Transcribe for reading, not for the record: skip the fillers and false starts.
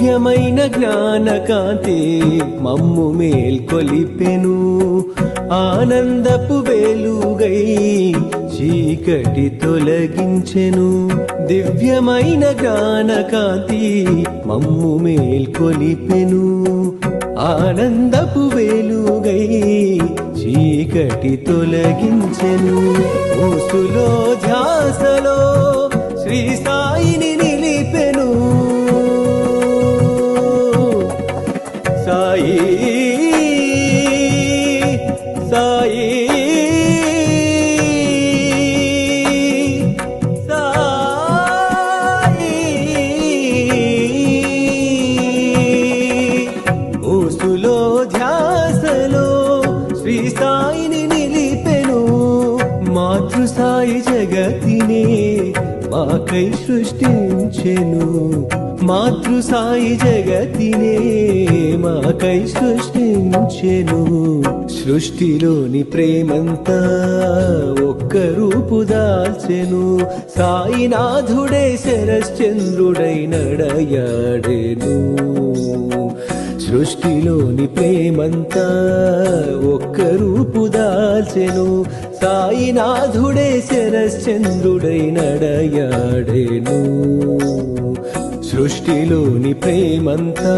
దివ్యమైన జ్ఞానకాంతి మమ్ము మేల్కొలిపెను ఆనందపు వెలుగై చీకటి తొలగించెను దివ్యమైన జ్ఞానకాంతి మమ్ము మేల్కొలిపెను ఆనందపు వెలుగై చీకటి తొలగించెను ఊసులో ధ్యాసలో శ్రీ సాయిని నిలిపెను సాయి సాయి సాయి ఊసులో ధ్యాసలో శ్రీ సాయిని నిలిపెను మాతృ సాయి జగతినే మాకై సృష్టించెను మాతృ సాయి జగతినే మాకై సృష్టించెను సృష్టిలోని ప్రేమంతా ఒక్క రూపు దాల్చెను సాయినాథుడే శరశ్చంద్రుడై నడయాడెను సృష్టిలోని ప్రేమంతా ఒక్క రూపు దాల్చెను సాయినాథుడే శరశ్చంద్రుడై నడయాడెను సృష్టిలోని ప్రేమంతా